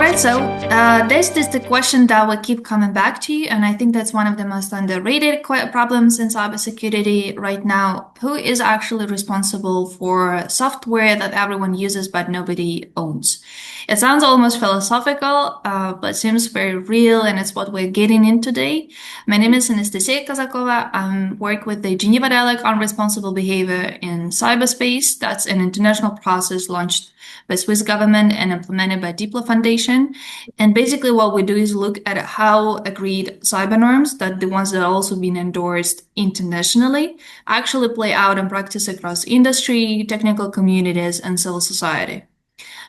right, so this is the question that will keep coming back to you, and I think that's one of the most underrated problems in cybersecurity right now. Who is actually responsible for software that everyone uses but nobody owns? It sounds almost philosophical, but seems very real, and it's what we're getting in today. My name is Anastasia Kazakova. I work with the Geneva Dialogue on Responsible Behavior in Cyberspace. That's an international process launched by Swiss government and implemented by DiploFoundation. And basically what we do is look at how agreed cyber norms, that the ones that are also been endorsed internationally, actually play out in practice across industry, technical communities, and civil society.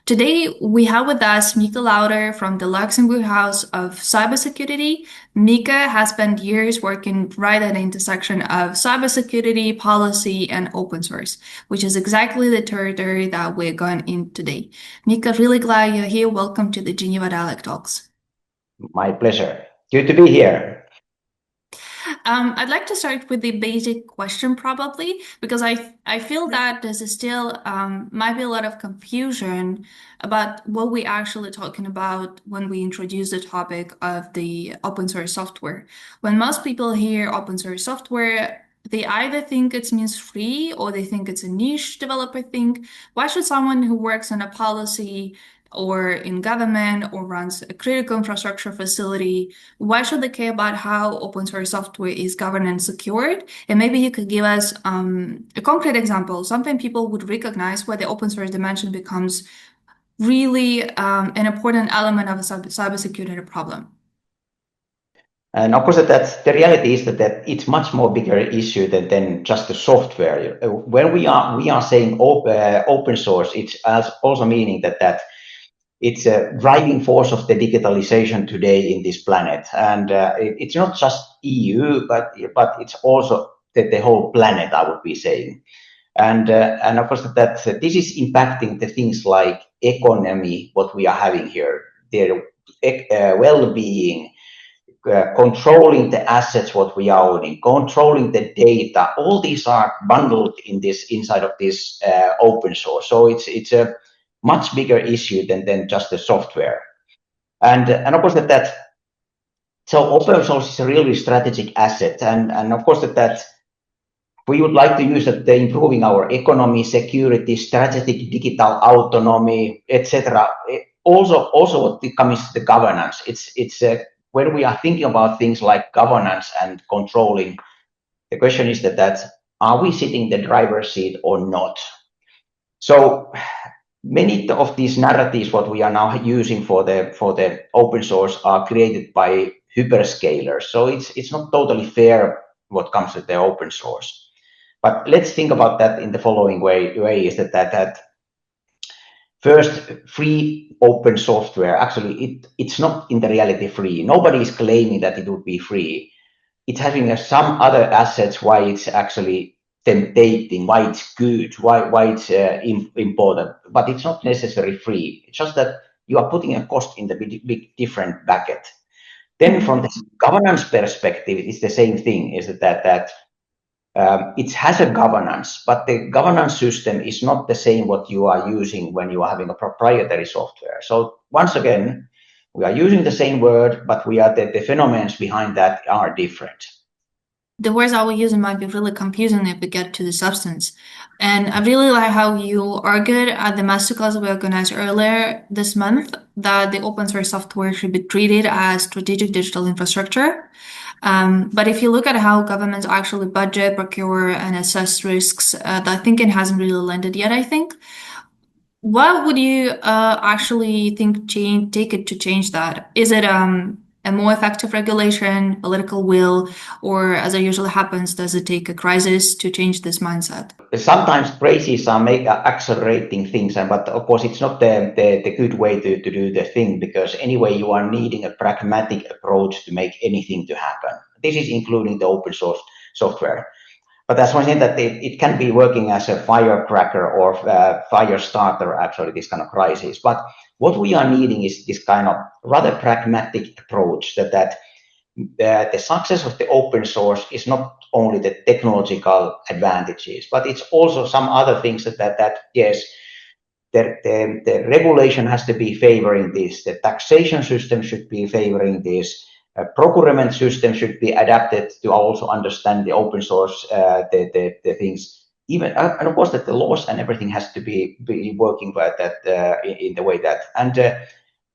Today, we have with us Mika Lauhde from the Luxembourg House of Cybersecurity. Mika has spent years working right at the intersection of cybersecurity, policy, and open source, which is exactly the territory that we're going in today. Mika, really glad you're here. Welcome to the Geneva Dialogue Talks. My pleasure. Good to be here. I'd like to start with the basic question probably, because I feel that there's still might be a lot of confusion about what we're actually talking about when we introduce the topic of the open source software. When most people hear open source software, they either think it means free or they think it's a niche developer thing. Why should someone who works on a policy or in government or runs a critical infrastructure facility, why should they care about how open source software is governed and secured? And maybe you could give us a concrete example, something people would recognize where the open source dimension becomes really an important element of a cybersecurity problem. And of course, that the reality is that it's much more bigger issue than just the software. When we are saying open source, it's also meaning that it's a driving force of the digitalization today in this planet, and it's not just EU, but it's also the whole planet, I would be saying, and of course that this is impacting the things like economy, what we are having here, their well-being, controlling the assets, what we are owning, controlling the data. All these are bundled in this inside of this open source. So it's a much bigger issue than just the software, and of course so open source is a really strategic asset, and of course that we would like to use it to improving our economy, security, strategic digital autonomy, etc. Also what becomes the governance. It's when we are thinking about things like governance and controlling, the question is that are we sitting the driver's seat or not? So many of these narratives, what we are now using for the open source, are created by hyperscalers. So it's not totally fair what comes with the open source. But let's think about that in the following way is that first, free open software, actually it's not in the reality free. Nobody is claiming that it would be free. It's having some other assets why it's actually tempting, why it's good, why it's important, but it's not necessarily free. It's just that you are putting a cost in the big different bucket. Then from the governance perspective, it's the same thing, is that it has a governance, but the governance system is not the same what you are using when you are having a proprietary software. So once again, we are using the same word, but the phenomena behind that are different. The words I will use might be really confusing if we get to the substance. And I really like how you argued at the masterclass we organized earlier this month that the open source software should be treated as strategic digital infrastructure. But if you look at how governments actually budget, procure, and assess risks, that thinking hasn't really landed yet, I think. What would you actually think take it to change that? Is it a more effective regulation, political will, or as it usually happens, does it take a crisis to change this mindset? Sometimes crises are accelerating things, but of course it's not the good way to do the thing, because anyway you are needing a pragmatic approach to make anything to happen. This is including the open source software. But that's one thing that it can be working as a firecracker or fire starter, actually, this kind of crisis. But what we are needing is this kind of rather pragmatic approach that the success of the open source is not only the technological advantages, but it's also some other things that yes, the regulation has to be favoring this. The taxation system should be favoring this. Procurement system should be adapted to also understand the open source, the things. Even and of course that the laws and everything has to be working by that in the way that. And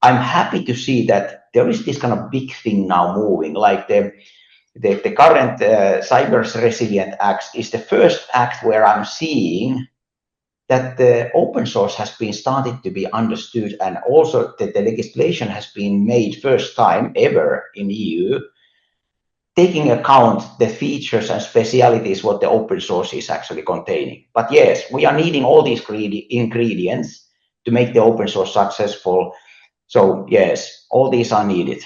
I'm happy to see that there is this kind of big thing now moving, like the current Cyber Resilient Act is the first act where I'm seeing that the open source has been started to be understood, and also that the legislation has been made first time ever in EU, taking account the features and specialities what the open source is actually containing. But yes, we are needing all these ingredients to make the open source successful. So yes, all these are needed.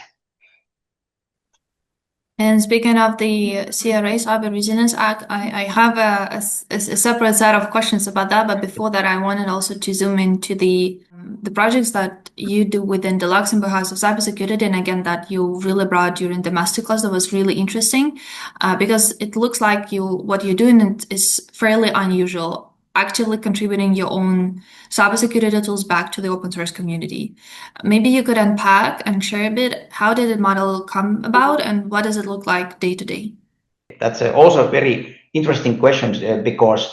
And speaking of the CRA Cyber Resilience Act, I have a separate set of questions about that. But before that, I wanted also to zoom into the projects that you do within the Luxembourg House of Cybersecurity, and again that you really brought during the masterclass. That was really interesting because it looks like what you're doing is fairly unusual, actively contributing your own cybersecurity tools back to the open source community. Maybe you could unpack and share a bit, how did the model come about and what does it look like day to day? That's also a very interesting question because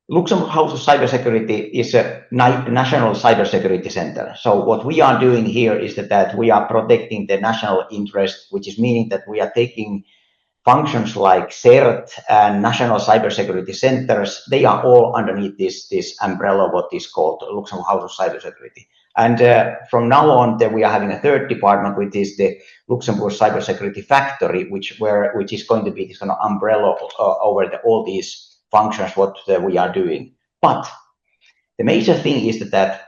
Luxembourg House of Cybersecurity is a national cybersecurity center. So what we are doing here is that we are protecting the national interest, which is meaning that we are taking functions like CERT and national cybersecurity centers. They are all underneath this umbrella, what is called Luxembourg House of Cybersecurity. And from now on, we are having a third department, which is the Luxembourg Cybersecurity Factory, which is going to be this kind of umbrella over all these functions what we are doing. But the major thing is that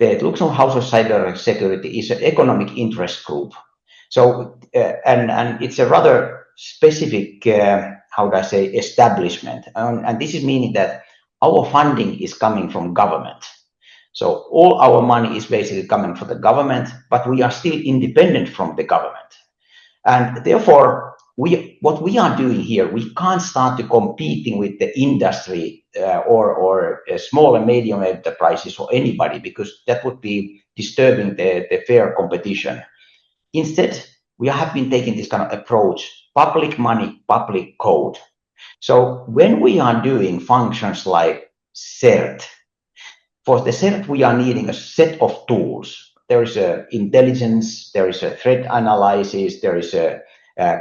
the Luxembourg House of Cybersecurity is an economic interest group. So and it's a rather specific, establishment. And this is meaning that our funding is coming from government. So all our money is basically coming from the government, but we are still independent from the government. And therefore, what we are doing here, we can't start to competing with the industry or small and medium enterprises or anybody, because that would be disturbing the fair competition. Instead, we have been taking this kind of approach, public money, public code. So when we are doing functions like CERT, for the CERT, we are needing a set of tools. There is a intelligence, there is a threat analysis, there is a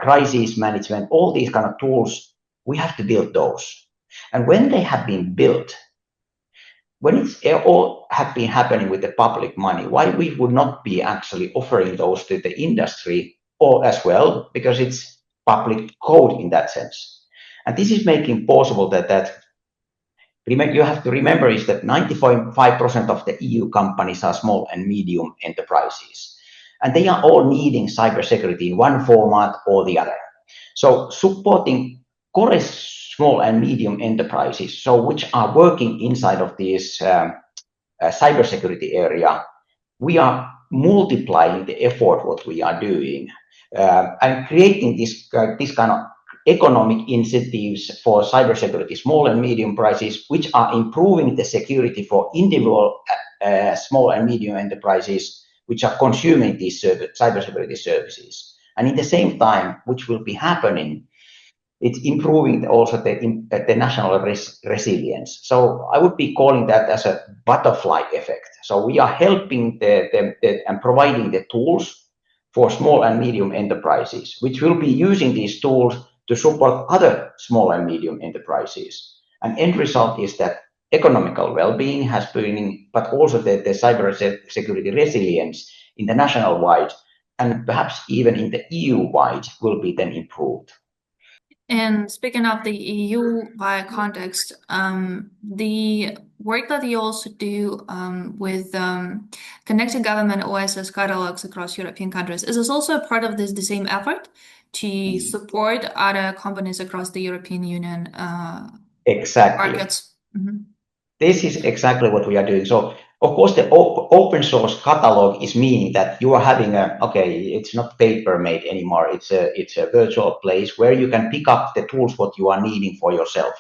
crisis management, all these kind of tools, we have to build those. And when they have been built, when it's all have been happening with the public money, why we would not be actually offering those to the industry or as well, because it's public code in that sense. And this is making possible that you have to remember is that 95% of the EU companies are small and medium enterprises, and they are all needing cybersecurity in one format or the other. So supporting core small and medium enterprises, so which are working inside of this cybersecurity area, we are multiplying the effort what we are doing and creating this kind of economic incentives for cybersecurity, small and medium enterprises, which are improving the security for individual small and medium enterprises, which are consuming these cybersecurity services. And at the same time, which will be happening, it's improving also the national resilience. So I would be calling that as a butterfly effect. So we are helping and providing the tools for small and medium enterprises, which will be using these tools to support other small and medium enterprises. And end result is that economical well-being has been, but also the cyber security resilience in the national wide and perhaps even in the EU wide will be then improved. And speaking of the EU-wide context, the work that you also do with connecting government OSS catalogs across European countries, is this also a part of the same effort to support other companies across the European Union exactly. markets? Mm-hmm. This is exactly what we are doing. So, of course, the open source catalog is meaning that you are having it's not paper made anymore. It's a virtual place where you can pick up the tools what you are needing for yourself.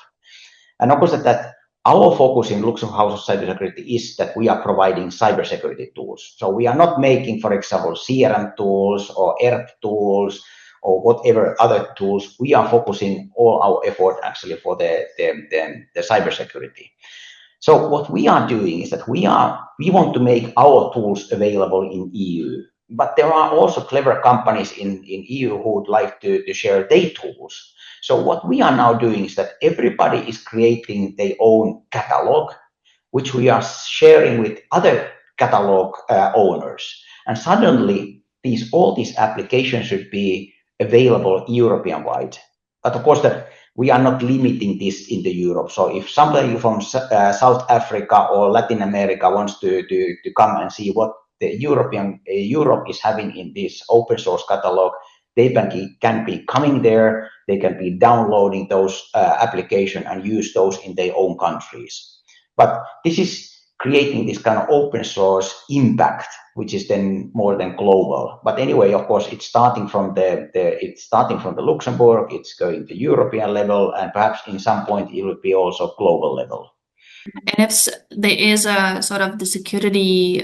And of course, that our focus in Luxembourg House of Cybersecurity is that we are providing cybersecurity tools. So we are not making, for example, CRM tools or ERP tools or whatever other tools. We are focusing all our effort actually for the cybersecurity. So what we are doing is that we want to make our tools available in EU. But there are also clever companies in EU who would like to share their tools. So what we are now doing is that everybody is creating their own catalog, which we are sharing with other catalog owners. And suddenly, all these applications should be available European-wide. But of course, we are not limiting this into Europe. So if somebody from South Africa or Latin America wants to come and see what the Europe is having in this open source catalog, they can be coming there, they can be downloading those applications and use those in their own countries. But this is creating this kind of open source impact, which is then more than global. But anyway, of course, it's starting from the Luxembourg, it's going to European level, and perhaps in some point it will be also global level. And if there is a sort of the security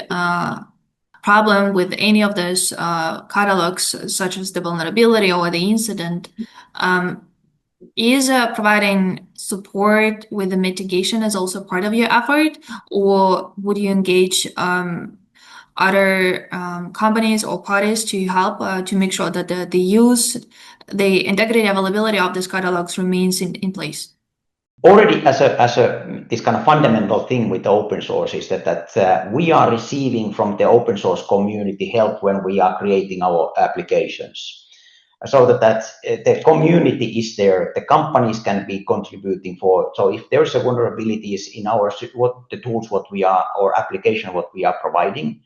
problem with any of those catalogs, such as the vulnerability or the incident, is providing support with the mitigation is also part of your effort, or would you engage other companies or parties to help to make sure that the integrity availability of these catalogs remains in place? Already as this kind of fundamental thing with open source is that we are receiving from the open source community help when we are creating our applications. So that the community is there, the companies can be contributing for. So if there's a vulnerabilities in the tools or application what we are providing,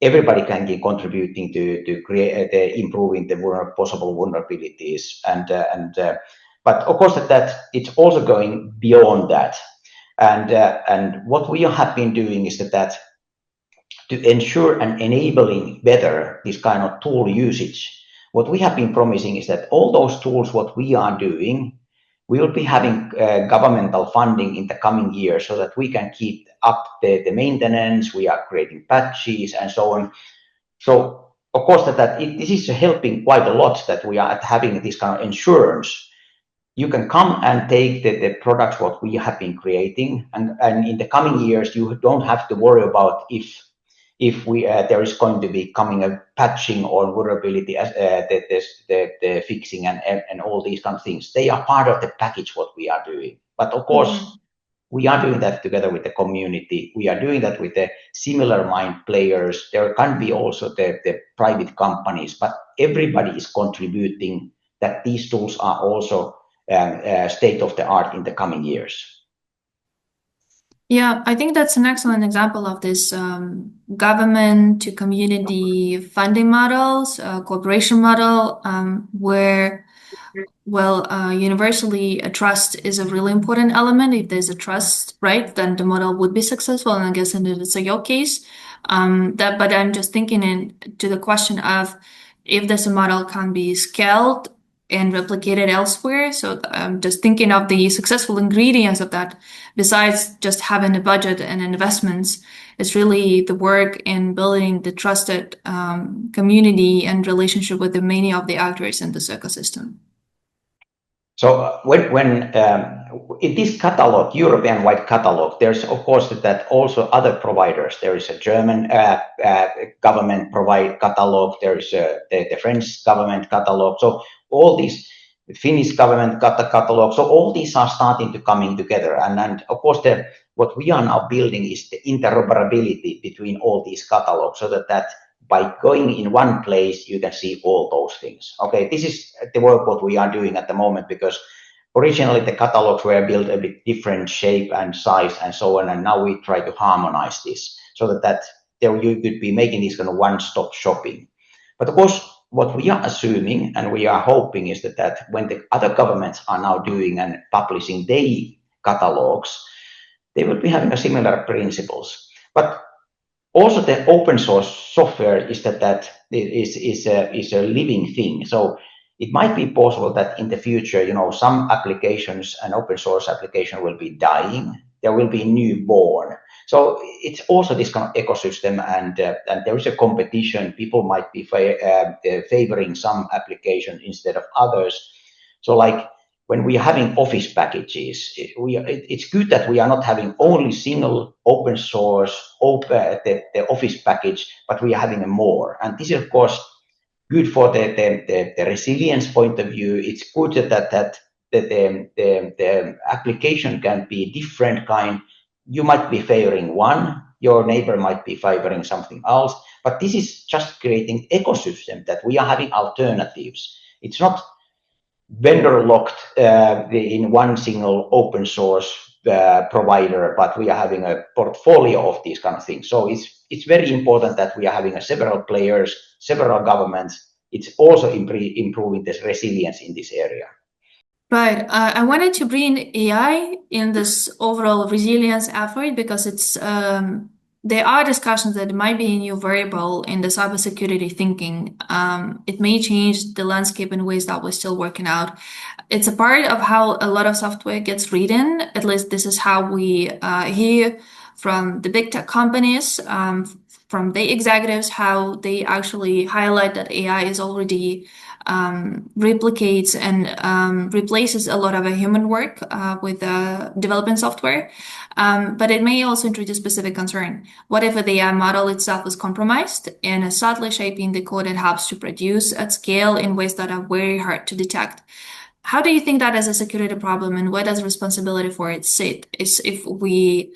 everybody can be contributing to create improving the possible vulnerabilities but of course that it's also going beyond that, and what we have been doing is that to ensure and enabling better this kind of tool usage. What we have been promising is that all those tools what we are doing, we will be having governmental funding in the coming years so that we can keep up the maintenance. We are creating patches and so on. So of course this is helping quite a lot that we are having this kind of insurance. You can come and take the products what we have been creating, and in the coming years you don't have to worry about if there is going to be coming a patching or vulnerability as the fixing and all these kind of things. They are part of the package what we are doing. But of course, we are doing that together with the community. We are doing that with the similar mind players. There can be also the private companies, but everybody is contributing that these tools are also state of the art in the coming years. Yeah, I think that's an excellent example of this government to community funding models, cooperation model, where, universally a trust is a really important element. If there's a trust, right, then the model would be successful. And I guess it's your case. But I'm just thinking to the question of if this model can be scaled and replicated elsewhere. So I'm just thinking of the successful ingredients of that. Besides just having a budget and investments, it's really the work in building the trusted community and relationship with the many of the actors in this ecosystem. So when in this catalog, European-wide catalog, there's of course that also other providers. There is a German government catalog. There is the French government catalog. So all these Finnish government catalog. So all these are starting to coming together. And of course, what we are now building is the interoperability between all these catalogs, so that by going in one place, you can see all those things. Okay, this is the work what we are doing at the moment, because originally the catalogs were built a bit different shape and size and so on, and now we try to harmonize this so that you could be making this kind of one-stop shopping. But of course, what we are assuming and we are hoping is that when the other governments are now doing and publishing their catalogs, they will be having a similar principles. But also, the open source software is is a living thing. So it might be possible that in the future, some applications and open source application will be dying, there will be newborn. So it's also this kind of ecosystem, and there is a competition. People might be favoring some application instead of others. So like when we are having office packages, it's good that we are not having only single open source the office package, but we are having a more. And this is of course good for the resilience point of view. It's good that the application can be different kind. You might be favoring one, your neighbor might be favoring something else, but this is just creating ecosystem that we are having alternatives. It's not vendor locked in one single open source provider, but we are having a portfolio of these kind of things. So it's very important that we are having several players, several governments. It's also improving this resilience in this area. Right. I wanted to bring AI in this overall resilience effort because there are discussions that it might be a new variable in the cybersecurity thinking. It may change the landscape in ways that we're still working out. It's a part of how a lot of software gets written. At least this is how we hear from the big tech companies, from the executives, how they actually highlight that AI is already replicates and replaces a lot of a human work with developing software. But it may also introduce specific concern. What if the AI model itself is compromised and is subtly shaping the code it helps to produce at scale in ways that are very hard to detect? How do you think that is a security problem, and where does responsibility for it sit is if we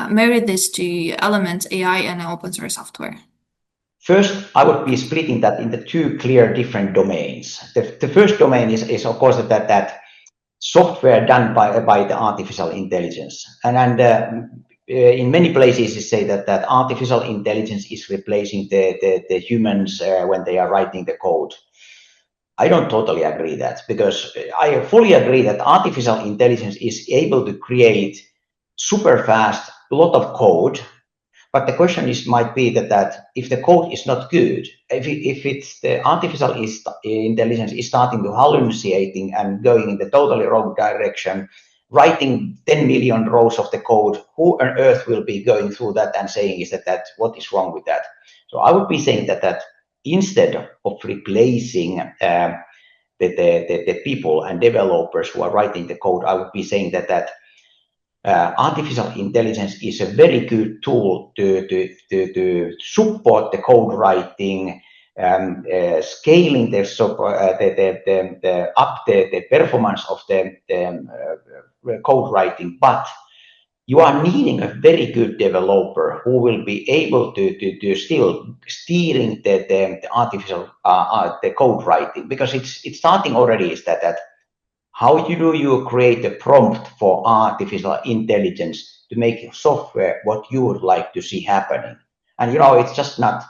marry this to elements, AI and open source software? First, I would be splitting that into two clear different domains. The first domain is of course that software done by the artificial intelligence, and in many places you say that artificial intelligence is replacing the humans when they are writing the code. I don't totally agree that, because I fully agree that artificial intelligence is able to create super fast a lot of code. But the question might be that if the code is not good, if it's the artificial intelligence is starting to hallucinating and going in the totally wrong direction, writing 10 million rows of the code, who on earth will be going through that and saying is that what is wrong with that? So I would be saying that instead of replacing the people and developers who are writing the code, I would be saying that artificial intelligence is a very good tool to support the code writing, scaling the performance of the code writing. But you are needing a very good developer who will be able to still steering the artificial the code writing, because it's starting already is that how do you create a prompt for artificial intelligence to make software what you would like to see happening? And it's just not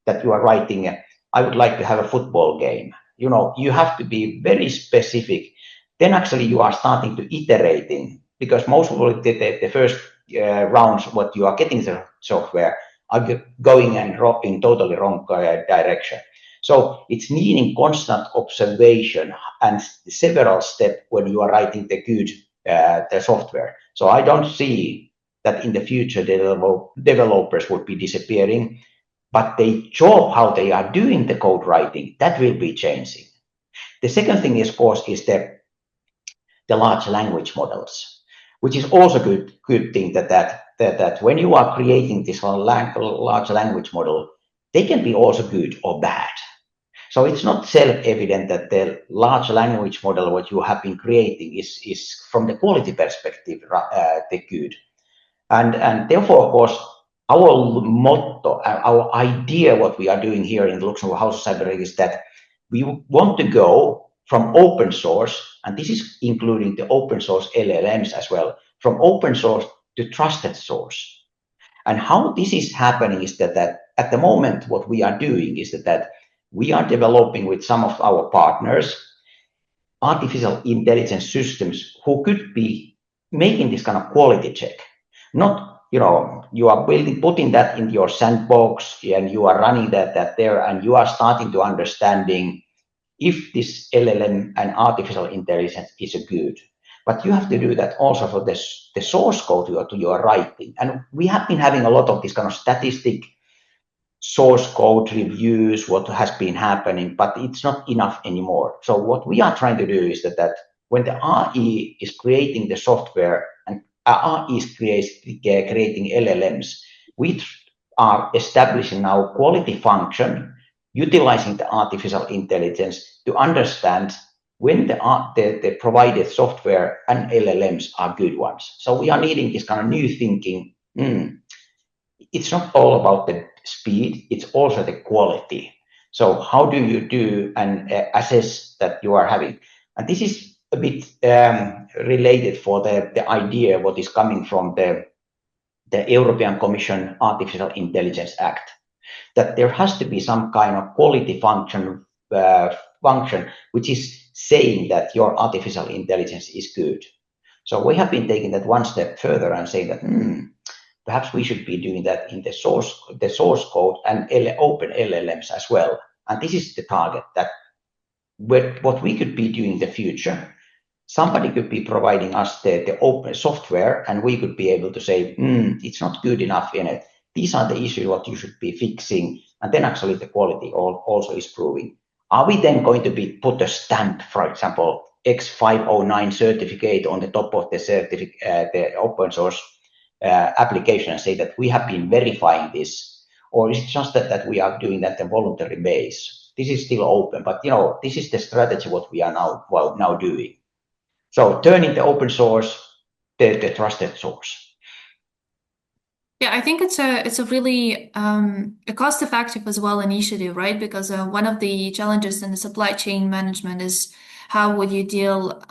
that you are writing I would like to have a football game. You have to be very specific. Then actually you are starting to iterating, because most of the first rounds what you are getting the software are going and in totally wrong direction. So it's needing constant observation and several steps when you are writing the good the software. So I don't see that in the future developers would be disappearing, but the job how they are doing the code writing, that will be changing. The second thing is, of course, is the large language models, which is also good thing that when you are creating this large language model, they can be also good or bad. So it's not self-evident that the large language model what you have been creating is from the quality perspective the good. And therefore, of course, our motto, our idea, what we are doing here in the Luxembourg House of Cybersecurity is that we want to go from open source, and this is including the open source LLMs as well, from open source to trusted source. And how this is happening is that at the moment, what we are doing is that we are developing with some of our partners artificial intelligence systems who could be making this kind of quality check. Not, you are putting that in your sandbox and you are running that there, and you are starting to understanding if this LLM and artificial intelligence is a good. But you have to do that also for the source code you are writing. And we have been having a lot of this kind of statistic source code reviews, what has been happening, but it's not enough anymore. So what we are trying to do is that when the RE is creating the software and RE is creating LLMs, we are establishing now quality function, utilizing the artificial intelligence to understand when the provided software and LLMs are good ones. So we are needing this kind of new thinking. It's not all about the speed, it's also the quality. So how do you do and assess that you are having? And this is a bit related for the idea what is coming from the European Commission Artificial Intelligence Act, that there has to be some kind of quality function which is saying that your artificial intelligence is good. So we have been taking that one step further and saying that perhaps we should be doing that in the source code and open LLMs as well. And this is the target, that what we could be doing in the future, somebody could be providing us the open software and we could be able to say, it's not good enough in it. These are the issues what you should be fixing. And then actually the quality also is proving. Are we then going to put a stamp, for example, X509 certificate on the top of the open source application and say that we have been verifying this? Or is it just that we are doing that on a voluntary base? This is still open, but this is the strategy what we are now doing. So turning the open source, the trusted source. Yeah, I think it's a really a cost-effective as well initiative, right? Because one of the challenges in the supply chain management is how would you deal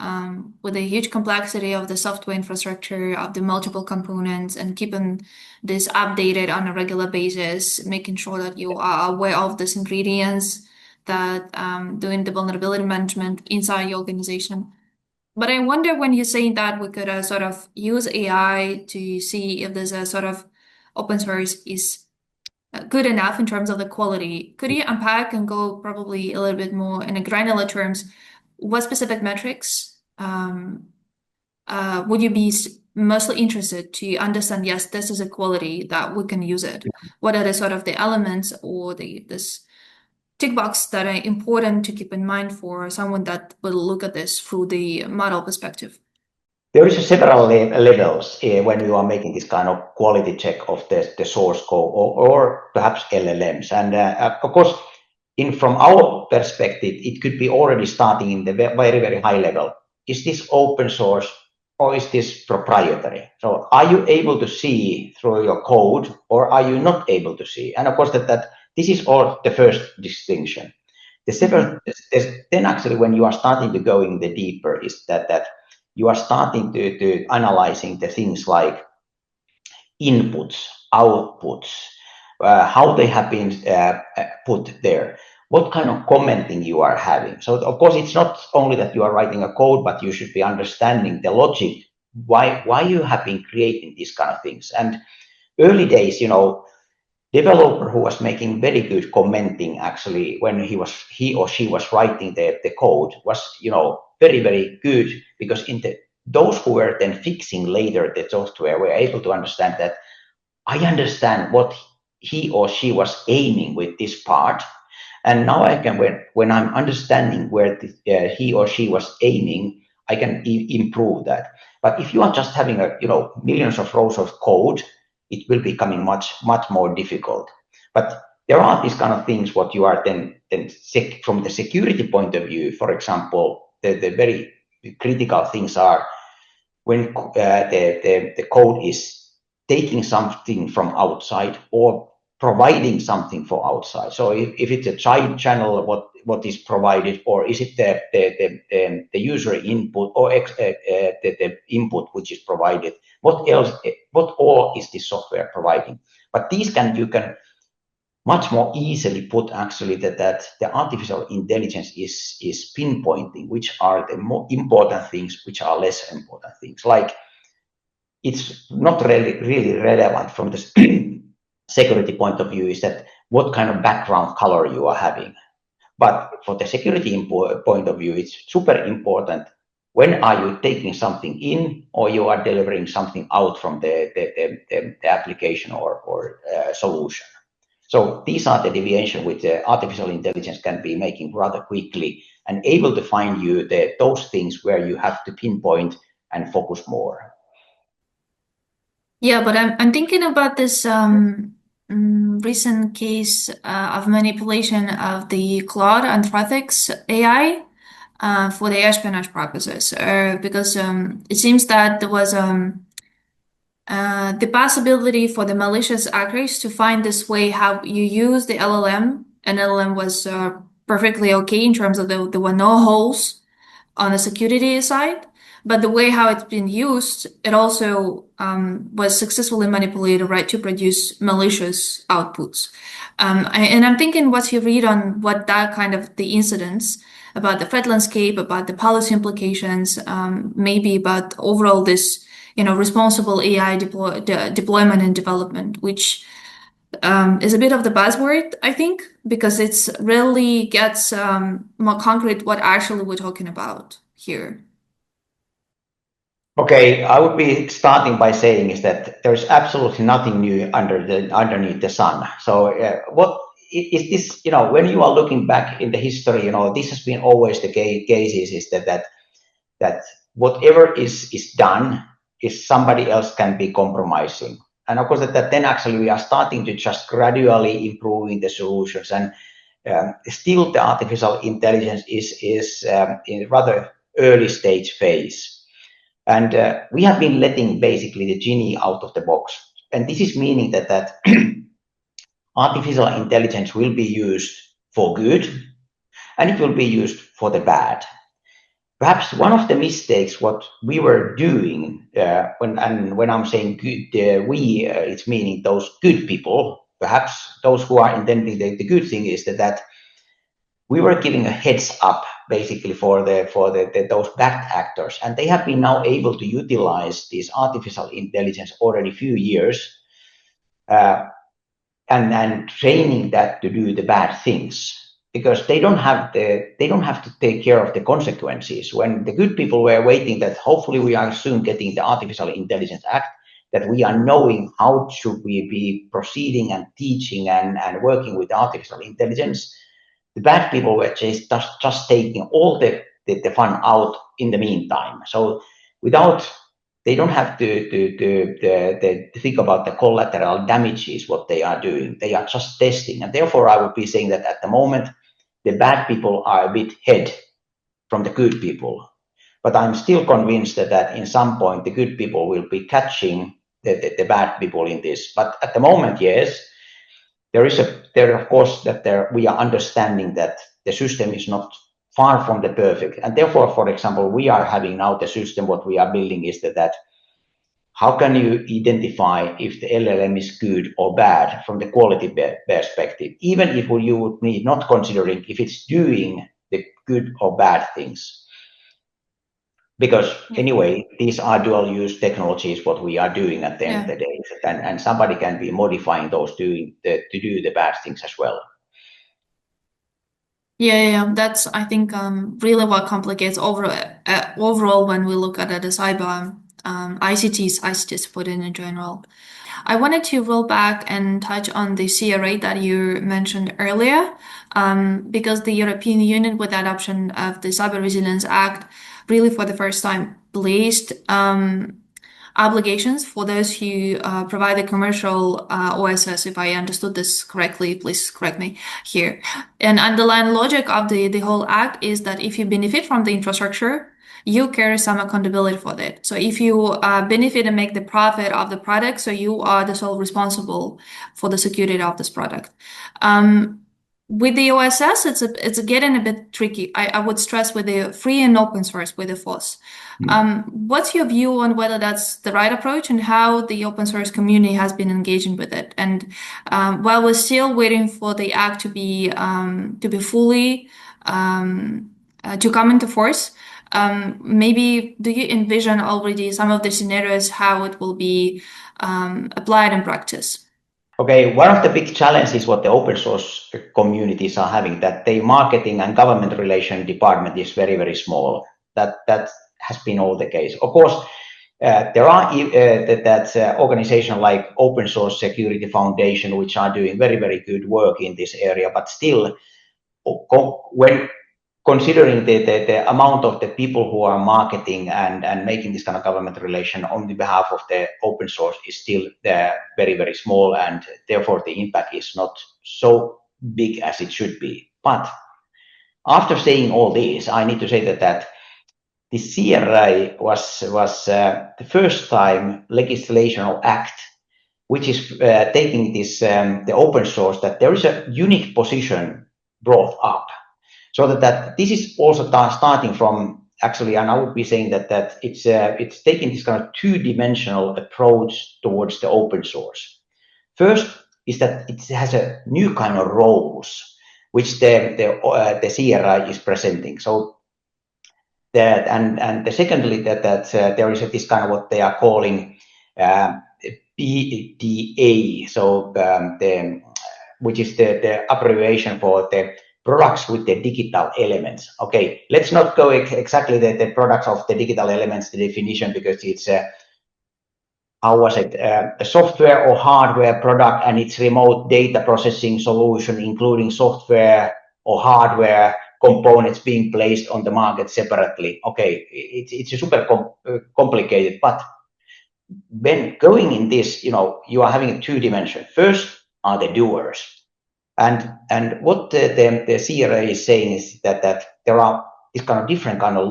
with the huge complexity of the software infrastructure, of the multiple components, and keeping this updated on a regular basis, making sure that you are aware of these ingredients, that doing the vulnerability management inside your organization. But I wonder, when you're saying that we could sort of use AI to see if there's a sort of open source is good enough in terms of the quality, could you unpack and go probably a little bit more in a granular terms? What specific metrics would you be mostly interested to understand? Yes, this is a quality that we can use it. What are the sort of the elements or this tick box that are important to keep in mind for someone that will look at this through the model perspective? There is several levels when you are making this kind of quality check of the source code or perhaps LLMs. And of course, from our perspective, it could be already starting in the very, very high level. Is this open source or is this proprietary? So are you able to see through your code or are you not able to see? And of course, that this is all the first distinction. The second, then actually when you are starting to go in the deeper is that you are starting to analyzing the things like inputs, outputs, how they have been put there, what kind of commenting you are having. So of course, it's not only that you are writing a code, but you should be understanding the logic, why you have been creating these kind of things. And early days, developer who was making very good commenting, actually, when he or she was writing the code was, very, very good, because those who were then fixing later the software were able to understand that I understand what he or she was aiming with this part. And now I can, when I'm understanding where he or she was aiming, I can improve that. But if you are just having millions of rows of code, it will be becoming much, much more difficult. But there are these kind of things what you are then from the security point of view. For example, the very critical things are when the code is taking something from outside or providing something for outside. So if it's a side channel, what is provided, or is it the user input or the input which is provided? What all is this software providing? But these you can much more easily put actually that the artificial intelligence is pinpointing which are the more important things, which are less important things. Like it's not really relevant from the security point of view is that what kind of background color you are having. But for the security point of view, it's super important when are you taking something in, or you are delivering something out from the application or solution. So these are the deviation which artificial intelligence can be making rather quickly and able to find you those things where you have to pinpoint and focus more. Yeah, but I'm thinking about this recent case of manipulation of the Claude Anthropics AI for the espionage purposes, because it seems that there was the possibility for the malicious actors to find this way how you use the LLM, and LLM was perfectly okay in terms of there were no holes on the security side, but the way how it's been used, it also was successfully manipulated, right, to produce malicious outputs. And I'm thinking, what's your read on what that kind of the incidents about the threat landscape, about the policy implications, maybe about overall this, responsible AI deployment and development, which is a bit of the buzzword, I think, because it's really gets more concrete what actually we're talking about here. Okay, I would be starting by saying is that there is absolutely nothing new underneath the sun. So what is this? When you are looking back in the history, this has been always the cases is that whatever is done is somebody else can be compromising. And of course, that then actually we are starting to just gradually improving the solutions. And still the artificial intelligence is in rather early stage phase. And we have been letting basically the genie out of the box. And this is meaning that artificial intelligence will be used for good, and it will be used for the bad. Perhaps one of the mistakes what we were doing, when I'm saying good, it's meaning those good people, perhaps those who are intending the good thing, is that we were giving a heads up basically for those bad actors, and they have been now able to utilize this artificial intelligence already a few years, and training that to do the bad things, because they don't have to take care of the consequences. When the good people were waiting that hopefully we are soon getting the Artificial Intelligence Act, that we are knowing how should we be proceeding and teaching and working with artificial intelligence, the bad people were just taking all the fun out in the meantime. So they don't have to think about the collateral damages, what they are doing. They are just testing. And therefore, I would be saying that at the moment, the bad people are a bit ahead from the good people. But I'm still convinced that in some point, the good people will be catching the bad people in this. But at the moment, yes, of course, we are understanding that the system is not far from the perfect. And therefore, for example, we are having now the system, what we are building is that how can you identify if the LLM is good or bad from the quality perspective, even if you would need not considering if it's doing the good or bad things. Because anyway, these are dual use technologies, what we are doing at the end of the day. And somebody can be modifying those to do the bad things as well. Yeah. That's, I think, really what complicates overall when we look at the cyber ICTs put in general. I wanted to roll back and touch on the CRA that you mentioned earlier, because the European Union, with the adoption of the Cyber Resilience Act, really for the first time placed obligations for those who provide the commercial OSS. If I understood this correctly, please correct me here. And underlying logic of the whole act is that if you benefit from the infrastructure, you carry some accountability for that. So if you benefit and make the profit of the product, so you are the sole responsible for the security of this product. With the OSS, it's getting a bit tricky. I would stress with the free and open source, with the FOSS. What's your view on whether that's the right approach and how the open source community has been engaging with it? And while we're still waiting for the act to be fully to come into force, maybe do you envision already some of the scenarios how it will be applied in practice? Okay, one of the big challenges what the open source communities are having, that the marketing and government relation department is very, very small. has been all the case. Of course, there are organizations like Open Source Security Foundation, which are doing very, very good work in this area, but still, when considering the amount of the people who are marketing and making this kind of government relation on the behalf of the open source is still very, very small, and therefore the impact is not so big as it should be. But after saying all this, I need to say that the CRA was the first time legislation or act which is taking this the open source, that there is a unique position brought up. So that this is also starting from, actually, and I would be saying that it's taking this kind of two-dimensional approach towards the open source. First is that it has a new kind of roles which the CRI is presenting. So that and secondly that there is this kind of what they are calling PDA. So which is the abbreviation for the products with the digital elements. Okay, let's not go exactly the products of the digital elements, the definition, because it's how was it, a software or hardware product and its remote data processing solution, including software or hardware components being placed on the market separately. Okay, it's a super complicated, but when going in this, you are having a two dimension. First are the doers. And what the CRA is saying is that there are this kind of different kind of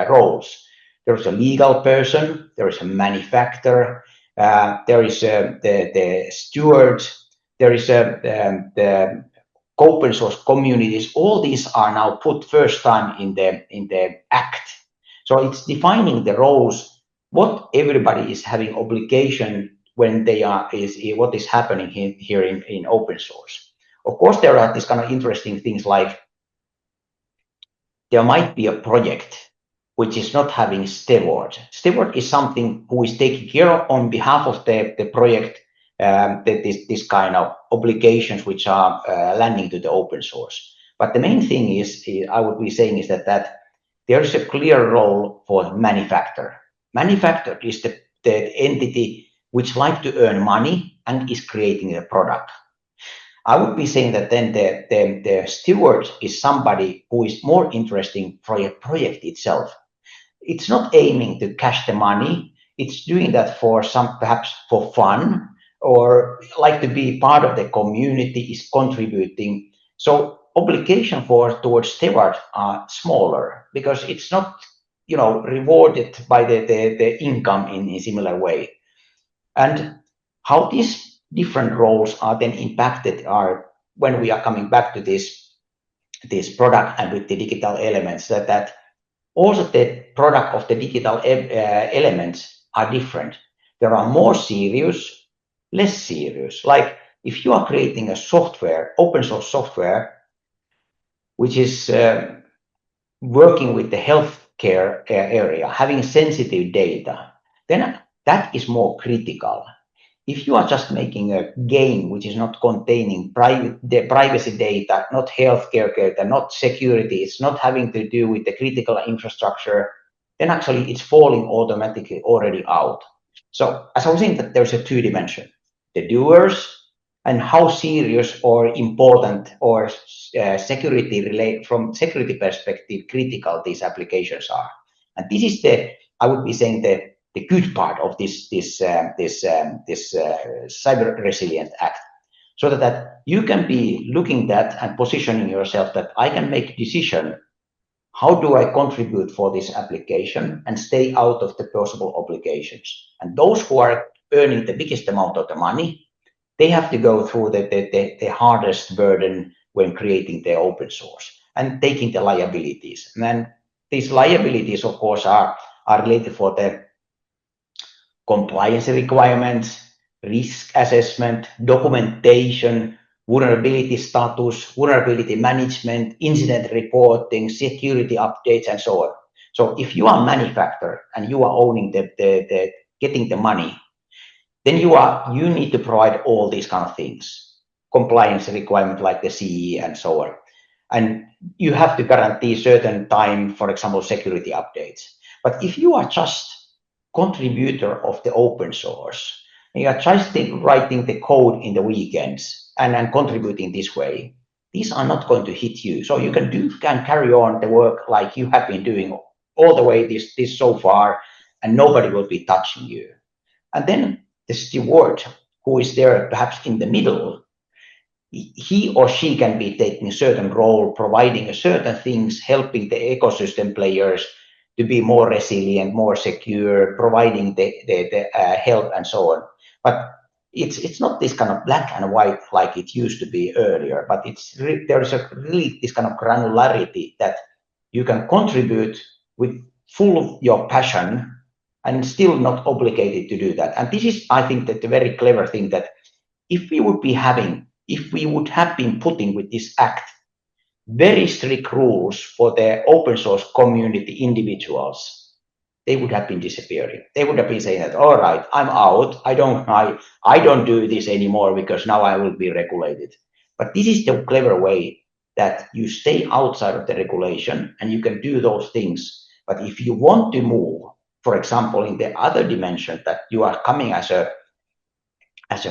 roles. There is a legal person, there is a manufacturer, there is the steward, there is the open source communities. All these are now put first time in the act. So it's defining the roles, what everybody is having obligation when they are what is happening here in open source. Of course, there are these kind of interesting things, like there might be a project which is not having steward. Steward is something who is taking care of on behalf of the project, this kind of obligations which are landing to the open source. But the main thing is, I would be saying, is that there is a clear role for manufacturer. Manufacturer is the entity which like to earn money and is creating a product. I would be saying that then the steward is somebody who is more interesting for a project itself. It's not aiming to cash the money. It's doing that for perhaps for fun, or like to be part of the community, is contributing. So obligation towards steward are smaller because it's not, rewarded by the income in a similar way. And how these different roles are then impacted are when we are coming back to this product and with the digital elements, that also the product of the digital elements are different. There are more serious, less serious. Like if you are creating a software, open source software, which is working with the healthcare area, having sensitive data, then that is more critical. If you are just making a game which is not containing the privacy data, not healthcare data, not security, it's not having to do with the critical infrastructure, then actually it's falling automatically already out. So as I was saying, that there's a two dimension, the doers and how serious or important or from security perspective critical these applications are. And this is I would be saying the good part of this Cyber Resilient Act, so that you can be looking at and positioning yourself that I can make a decision, how do I contribute for this application and stay out of the possible obligations. And those who are earning the biggest amount of the money, they have to go through the hardest burden when creating the open source and taking the liabilities. And then these liabilities, of course, are related for the compliance requirements, risk assessment, documentation, vulnerability status, vulnerability management, incident reporting, security updates, and so on. So if you are a manufacturer and you are owning the getting the money, then you need to provide all these kind of things, compliance requirement like the CE and so on. and you have to guarantee certain time, for example, security updates. But if you are just contributor of the open source, and you are just writing the code in the weekends and contributing this way, these are not going to hit you. So you can carry on the work like you have been doing all the way this so far, and nobody will be touching you. And then the steward, who is there perhaps in the middle, he or she can be taking a certain role, providing certain things, helping the ecosystem players to be more resilient, more secure, providing the help and so on. But it's not this kind of black and white like it used to be earlier, but there is really this kind of granularity that you can contribute with full of your passion and still not obligated to do that. And this is, I think, that the very clever thing, that if we would have been putting with this act very strict rules for the open source community individuals, they would have been disappearing. They would have been saying that, all right, I'm out. I don't do this anymore because now I will be regulated. But this is the clever way, that you stay outside of the regulation and you can do those things. But if you want to move, for example, in the other dimension, that you are coming as a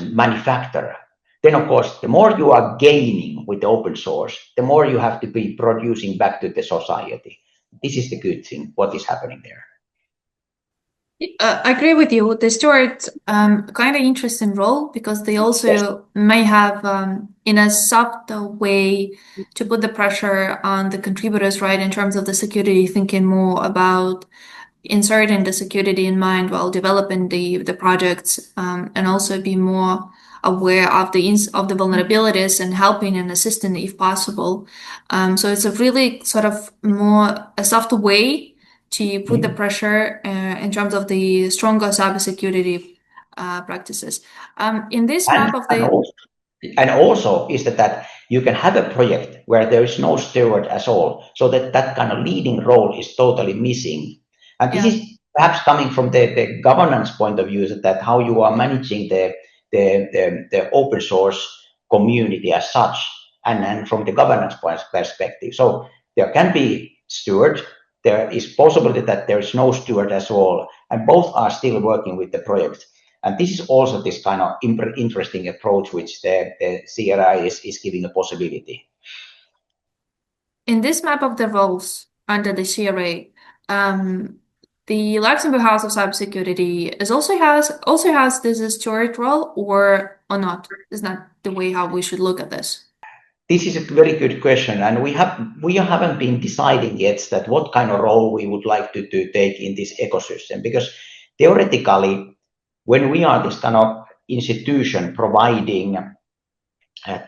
manufacturer, then of course, the more you are gaining with the open source, the more you have to be producing back to the society. This is the good thing, what is happening there. I agree with you. The stewards kind of interesting role, because they also may have, in a soft way, to put the pressure on the contributors, right, in terms of the security, thinking more about inserting the security in mind while developing the projects, and also be more aware of the vulnerabilities and helping and assisting if possible. So it's a really sort of more a soft way to put the pressure in terms of the stronger cybersecurity practices. In this map of the... And also is that you can have a project where there is no steward at all, so that kind of leading role is totally missing. And this is perhaps coming from the governance point of view, that how you are managing the open source community as such, and from the governance perspective. So there can be steward. There is possibility that there is no steward at all, and both are still working with the project. And this is also this kind of interesting approach which the CRI is giving a possibility. In this map of the roles under the CRA, the Luxembourg House of Cybersecurity also has this steward role, or not? Is that the way how we should look at this? This is a very good question, and we haven't been deciding yet that what kind of role we would like to take in this ecosystem, because theoretically, when we are this kind of institution providing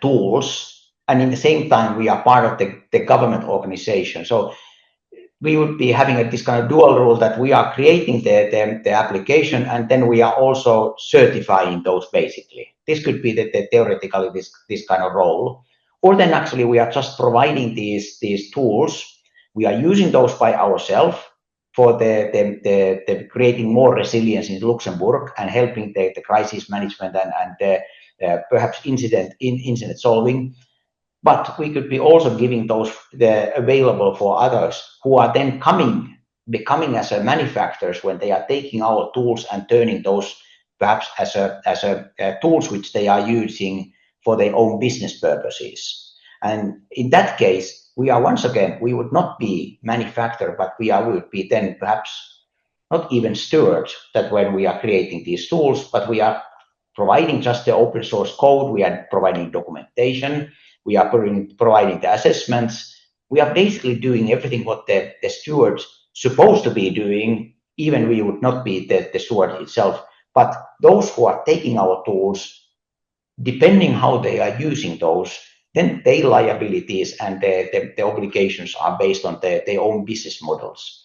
tools, and in the same time we are part of the government organization, so we would be having this kind of dual role, that we are creating the application, and then we are also certifying those basically. This could be theoretically this kind of role. Or then actually we are just providing these tools. We are using those by ourselves for the creating more resilience in Luxembourg and helping the crisis management and perhaps incident solving. But we could be also giving those available for others who are then becoming as a manufacturers, when they are taking our tools and turning those perhaps as a tools which they are using for their own business purposes. And in that case, we would not be manufacturer, but we would be then perhaps not even stewards, that when we are creating these tools, but we are providing just the open source code, we are providing documentation, we are providing the assessments. We are basically doing everything what the steward's supposed to be doing, even we would not be the steward itself. But those who are taking our tools, depending how they are using those, then their liabilities and the obligations are based on their own business models.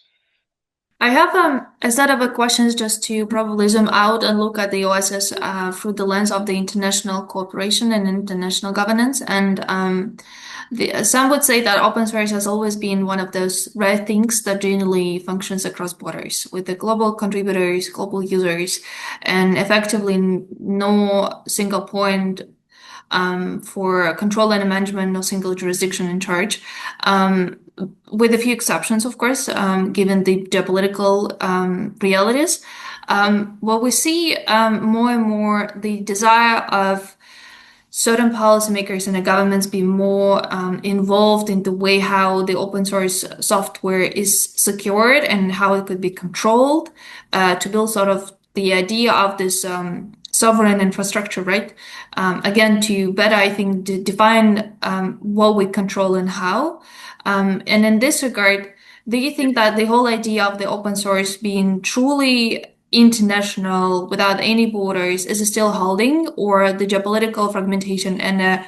I have a set of questions just to probably zoom out and look at the OSS through the lens of the international cooperation and international governance. And some would say that open source has always been one of those rare things that generally functions across borders, with the global contributors, global users, and effectively no single point for control and management, no single jurisdiction in charge, with a few exceptions, of course, given the geopolitical realities. What we see more and more the desire of certain policymakers and the governments be more involved in the way how the open source software is secured and how it could be controlled, to build sort of the idea of this sovereign infrastructure, right? Again, to better, I think, define what we control and how. And in this regard, do you think that the whole idea of the open source being truly international without any borders is still holding, or the geopolitical fragmentation and a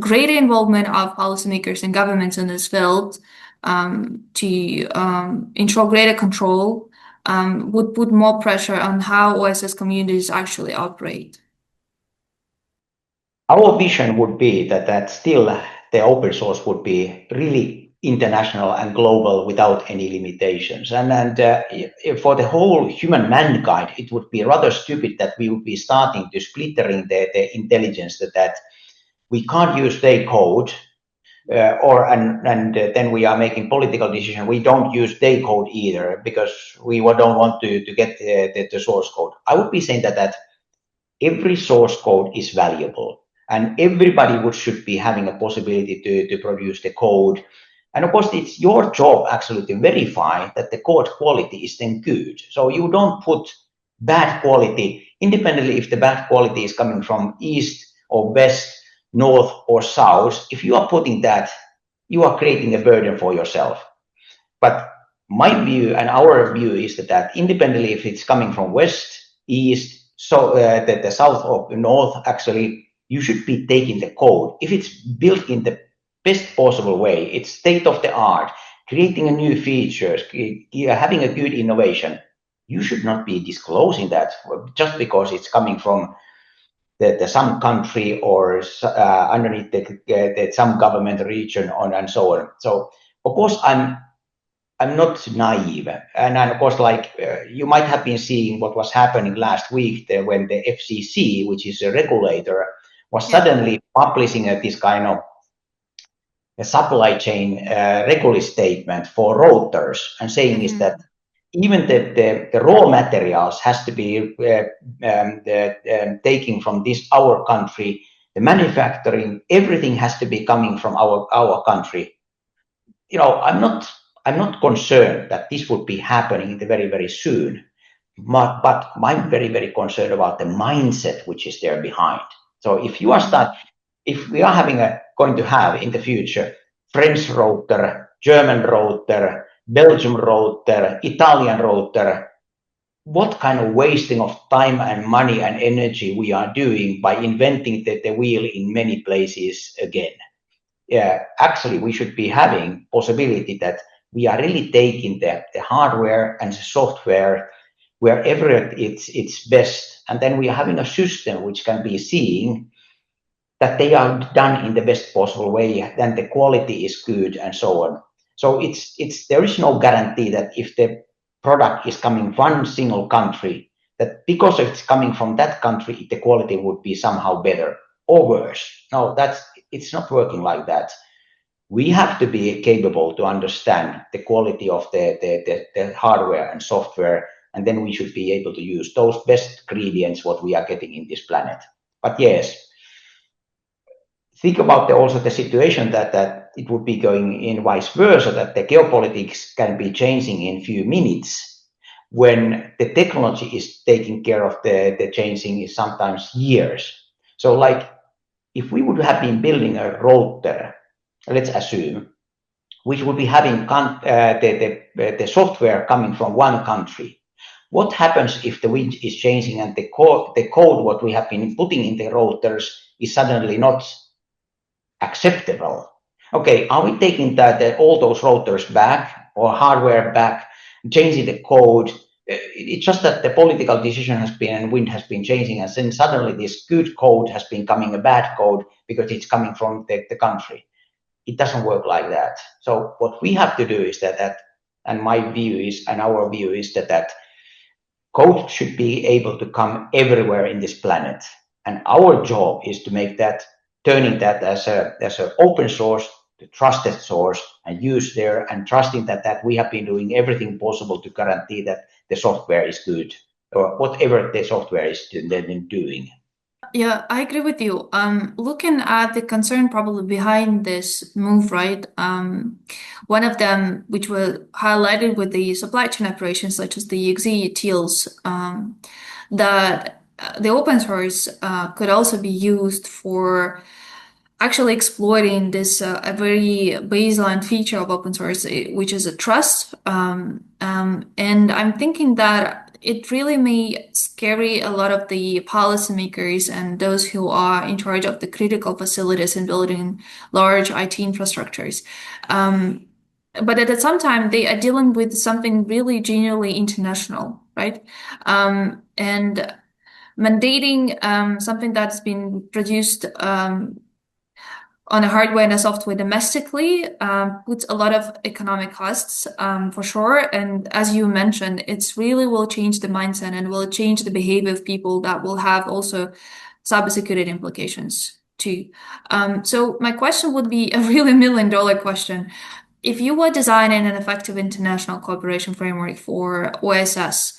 greater involvement of policymakers and governments in this field to ensure greater control would put more pressure on how OSS communities actually operate? Our vision would be that still the open source would be really international and global without any limitations. And for the whole human mankind, it would be rather stupid that we would be starting to splittering the intelligence that we can't use their code, and then we are making political decisions. We don't use their code either because we don't want to get the source code. I would be saying that every source code is valuable, and everybody should be having a possibility to produce the code. And of course, it's your job actually to verify that the code quality is then good. So you don't put bad quality, independently if the bad quality is coming from east or west, north or south. If you are putting that, you are creating a burden for yourself. But my view and our view is that independently if it's coming from west, east, so the south or north, actually, you should be taking the code. If it's built in the best possible way, it's state of the art, creating a new features, having a good innovation, you should not be disclosing that just because it's coming from the some country or underneath the some government region and so on. So of course I'm not naive, and of course, like you might have been seeing what was happening last week when the FCC, which is a regulator, was suddenly publishing this kind of a supply chain regulatory statement for routers, and saying is that even the raw materials has to be taken from our country, the manufacturing, everything has to be coming from our country. You know, I'm not concerned that this would be happening very, very soon, but I'm very, very concerned about the mindset which is there behind. So if you are if we are going to have in the future French router, German router, Belgium router, Italian router, what kind of wasting of time and money and energy we are doing by inventing the wheel in many places again? Yeah, actually, we should be having possibility that we are really taking the hardware and the software wherever it's best, and then we are having a system which can be seeing that they are done in the best possible way, then the quality is good and so on. So there is no guarantee that if the product is coming from one single country, that because it's coming from that country, the quality would be somehow better or worse. No, it's not working like that. We have to be capable to understand the quality of the hardware and software, and then we should be able to use those best ingredients what we are getting in this planet. But yes, think about also the situation that it would be going in vice versa, that the geopolitics can be changing in few minutes when the technology is taking care of the changing is sometimes years. So like if we would have been building a router, let's assume, which would be having the software coming from one country, what happens if the wind is changing and the code what we have been putting in the routers is suddenly not acceptable? Okay, are we taking all those routers back or hardware back, changing the code? It's just that the political decision has been and wind has been changing, and then suddenly this good code has been becoming a bad code because it's coming from the country. It doesn't work like that. So what we have to do is that and my view is, and our view is that code should be able to come everywhere in this planet. And our job is to make that turning that as a open source, the trusted source, and use there, and trusting that we have been doing everything possible to guarantee that the software is good, or whatever the software is doing. Yeah, I agree with you. Looking at the concern probably behind this move, right? One of them, which was highlighted with the supply chain operations, such as the XE TILs, that the open source could also be used for actually exploiting this a very baseline feature of open source, which is a trust. And I'm thinking that it really may scare a lot of the policymakers and those who are in charge of the critical facilities and building large IT infrastructures. But at the same time, they are dealing with something really genuinely international, right? And mandating something that's been produced on a hardware and a software domestically puts a lot of economic costs for sure. And as you mentioned, it's really will change the mindset and will change the behavior of people that will have also cybersecurity implications too. So my question would be a really $1 million question. If you were designing an effective international cooperation framework for OSS,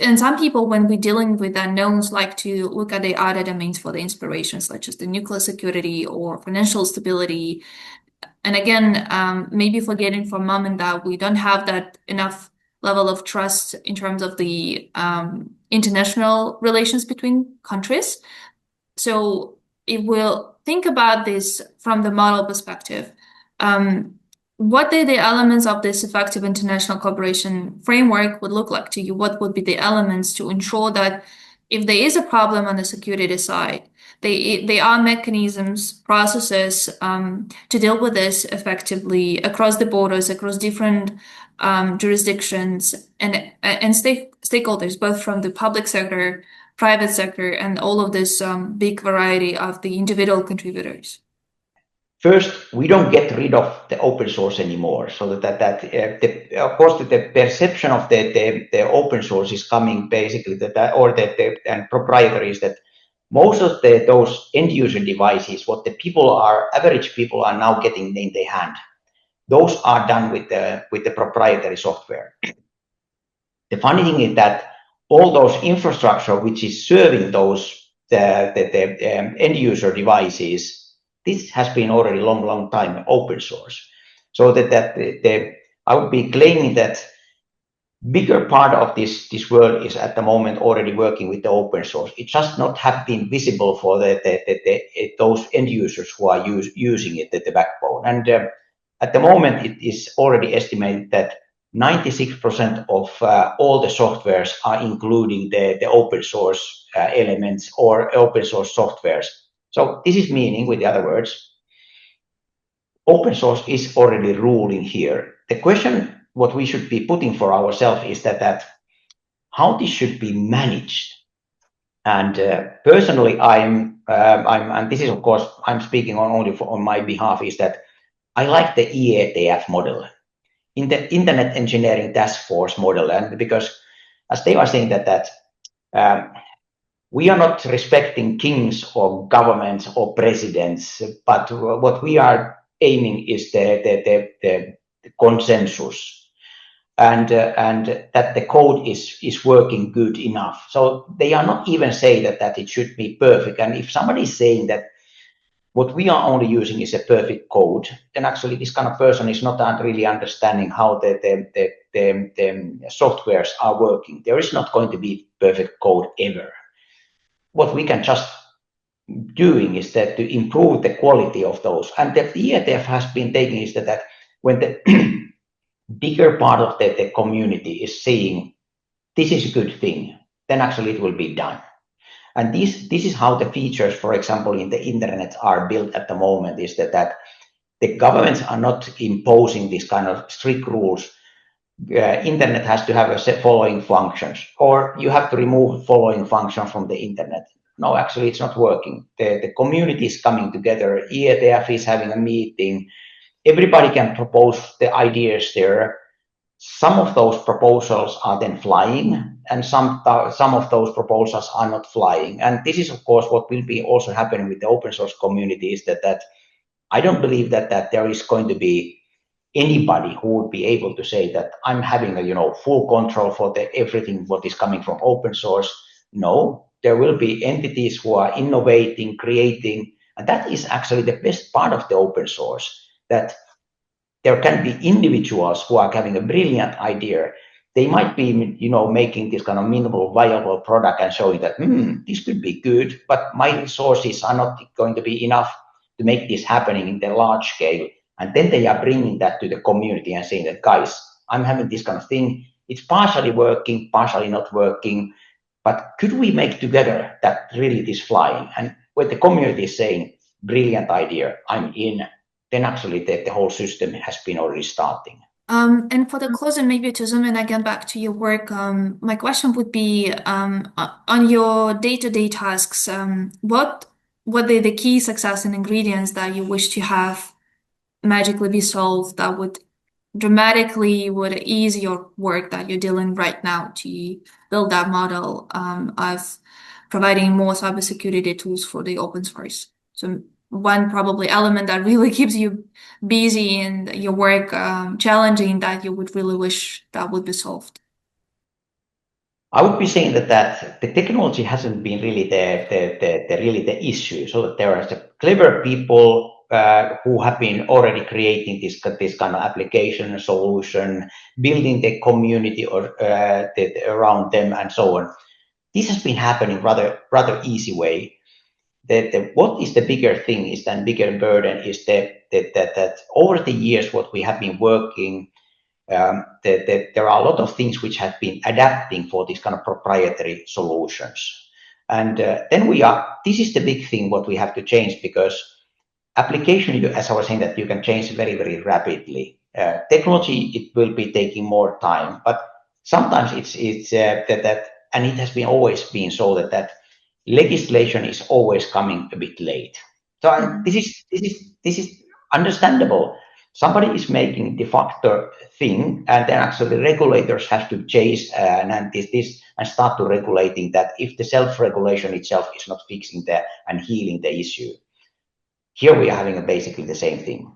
and some people, when we're dealing with unknowns, like to look at the other domains for the inspiration, such as the nuclear security or financial stability. And again, maybe forgetting for a moment that we don't have that enough level of trust in terms of the international relations between countries. So if we'll think about this from the model perspective, what are the elements of this effective international cooperation framework would look like to you? What would be the elements to ensure that if there is a problem on the security side, they are mechanisms, processes to deal with this effectively across the borders, across different jurisdictions and stakeholders, both from the public sector, private sector, and all of this big variety of the individual contributors? First, we don't get rid of the open source anymore. So of course, the perception of the open source is coming basically and proprietary is that most of those end user devices, what the average people are now getting in their hand, those are done with the proprietary software. The funny thing is that all those infrastructure which is serving those the end user devices, this has been already long time open source. So I would be claiming that bigger part of this world is at the moment already working with the open source. It just not have been visible for those end users who are using it at the backbone. And at the moment, it is already estimated that 96% of all the softwares are including the open source elements or open source softwares. So this is meaning, with the other words, open source is already ruling here. The question what we should be putting for ourselves is that how this should be managed. And personally, and this is of course I'm speaking only on my behalf, is that I like the IETF model, in the Internet Engineering Task Force model, and because as they are saying that we are not respecting kings or governments or presidents, but what we are aiming is the consensus, and that the code is working good enough. So they are not even saying that it should be perfect. And if somebody is saying that what we are only using is a perfect code, then actually this kind of person is not really understanding how the softwares are working. There is not going to be perfect code ever. What we can just doing is that to improve the quality of those. And the ETF has been taking is that when the bigger part of the community is saying this is a good thing, then actually it will be done. And this is how the features, for example, in the internet are built at the moment, is that the governments are not imposing these kind of strict rules. Internet has to have a set following functions, or you have to remove following function from the internet. No, actually it's not working. The community is coming together. IETF is having a meeting. Everybody can propose the ideas there. Some of those proposals are then flying, and some of those proposals are not flying. And this is, of course, what will be also happening with the open source community, is that I don't believe that there is going to be anybody who would be able to say that I'm having a full control for everything what is coming from open source. No, there will be entities who are innovating, creating, and that is actually the best part of the open source, that there can be individuals who are having a brilliant idea. They might be, making this kind of minimal viable product and showing that, this could be good, but my resources are not going to be enough to make this happening in the large scale. And then they are bringing that to the community and saying that, guys, I'm having this kind of thing. It's partially working, partially not working, but could we make together that really it is flying? And when the community is saying, brilliant idea, I'm in, then actually the whole system has been already starting. And for the closing, maybe to zoom in again back to your work, my question would be on your day-to-day tasks, what are the key success and ingredients that you wish to have magically be solved that would dramatically would ease your work that you're doing right now to build that model of providing more cybersecurity tools for the open source? So one probably element that really keeps you busy and your work challenging that you would really wish that would be solved. I would be saying that the technology hasn't been really the issue. So that there are clever people who have been already creating this kind of application solution, building the community or around them, and so on. This has been happening rather easy way. What is the bigger thing is then bigger burden is that over the years what we have been working, there are a lot of things which have been adapting for these kind of proprietary solutions. And then this is the big thing what we have to change, because application, as I was saying, that you can change very, very rapidly. Technology, it will be taking more time, but sometimes it's that, and it has been always been so that legislation is always coming a bit late. So this is understandable. Somebody is making de facto thing, and then actually regulators have to chase and start to regulating that if the self-regulation itself is not fixing and healing the issue. Here we are having basically the same thing,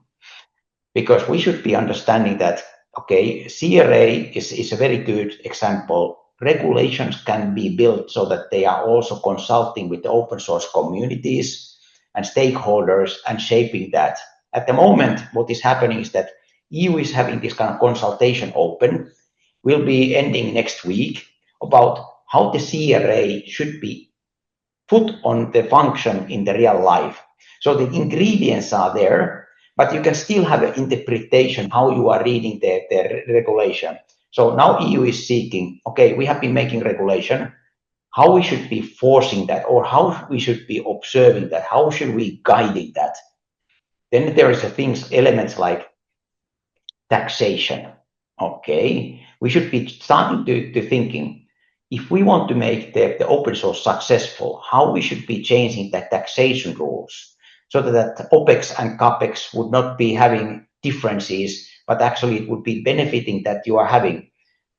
because we should be understanding that, okay, CRA is a very good example. Regulations can be built so that they are also consulting with the open source communities and stakeholders and shaping that. At the moment, what is happening is that EU is having this kind of consultation open, will be ending next week, about how the CRA should be put on the function in the real life. So the ingredients are there, but you can still have an interpretation how you are reading the regulation. So now EU is seeking, okay, we have been making regulation, how we should be forcing that, or how we should be observing that, how should we guiding that. Then there is elements like taxation. Okay, we should be starting to thinking, if we want to make the open source successful, how we should be changing the taxation rules so that OPEX and CAPEX would not be having differences, but actually it would be benefiting that you are having.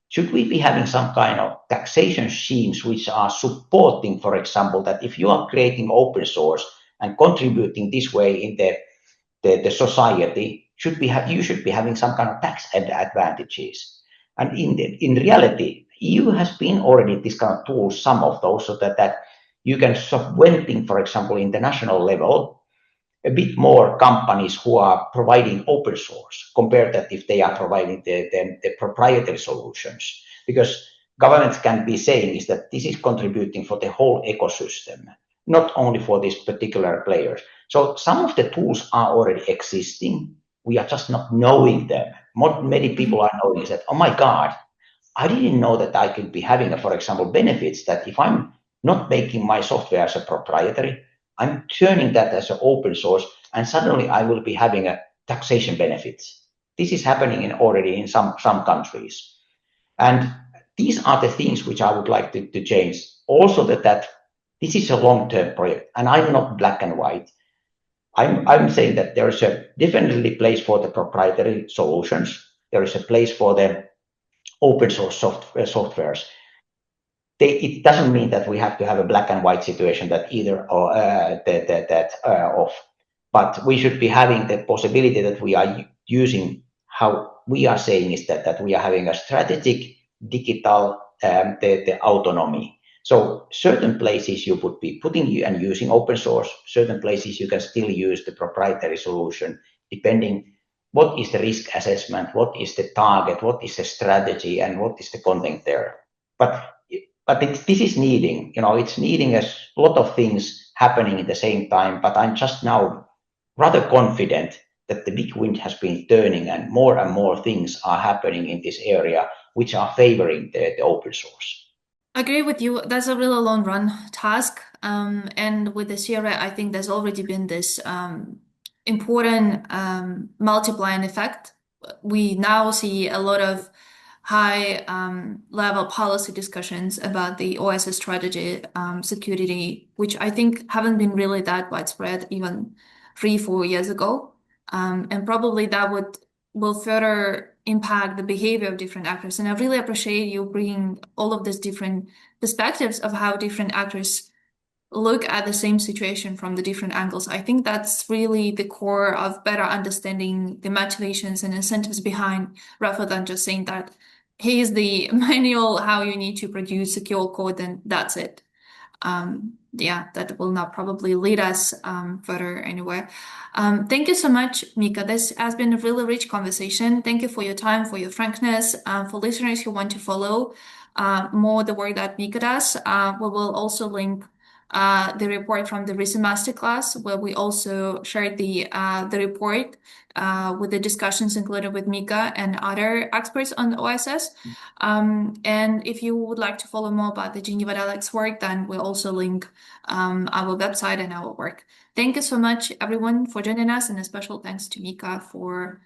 Should we be having some kind of taxation schemes which are supporting, for example, that if you are creating open source and contributing this way in the society, you should be having some kind of tax advantages. And in reality, EU has been already this kind of tools, some of those, so that you can subventing, for example, international level, a bit more companies who are providing open source compared that if they are providing the proprietary solutions. Because governments can be saying is that this is contributing for the whole ecosystem, not only for these particular players. So some of the tools are already existing. We are just not knowing them. What many people are knowing is that, oh my God, I didn't know that I could be having, for example, benefits that if I'm not making my software as a proprietary, I'm turning that as an open source, and suddenly I will be having a taxation benefits. This is happening already in some countries. And these are the things which I would like to change. Also that this is a long-term project, and I'm not black and white. I'm saying that there is a definitely place for the proprietary solutions. There is a place for the open source softwares. it doesn't mean that we have to have a black and white situation that either or that off, but we should be having the possibility that we are using, how we are saying is that we are having a strategic digital the autonomy. So certain places you would be putting and using open source, certain places you can still use the proprietary solution, depending what is the risk assessment, what is the target, what is the strategy, and what is the content there. But this is needing, it's needing a lot of things happening at the same time. But I'm just now rather confident that the big wind has been turning and more things are happening in this area, which are favoring the open source. I agree with you. That's a really long run task. And with the CRA, I think there's already been this important multiplying effect. We now see a lot of high level policy discussions about the OSS strategy, security, which I think haven't been really that widespread even 3-4 years ago. And probably that will further impact the behavior of different actors. And I really appreciate you bringing all of these different perspectives of how different actors look at the same situation from the different angles. I think that's really the core of better understanding the motivations and incentives behind, rather than just saying that here's the manual how you need to produce secure code and that's it. That will not probably lead us further anywhere. Thank you so much, Mika. This has been a really rich conversation. Thank you for your time, for your frankness. For listeners who want to follow more the work that Mika does, we will also link the report from the recent masterclass, where we also shared the report with the discussions included with Mika and other experts on OSS. And if you would like to follow more about the Geneva Dialogue's work, then we'll also link our website and our work. Thank you so much, everyone, for joining us, and a special thanks to Mika for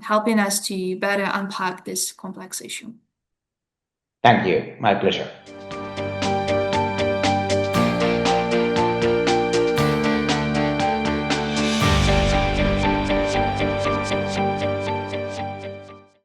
helping us to better unpack this complex issue. Thank you. My pleasure.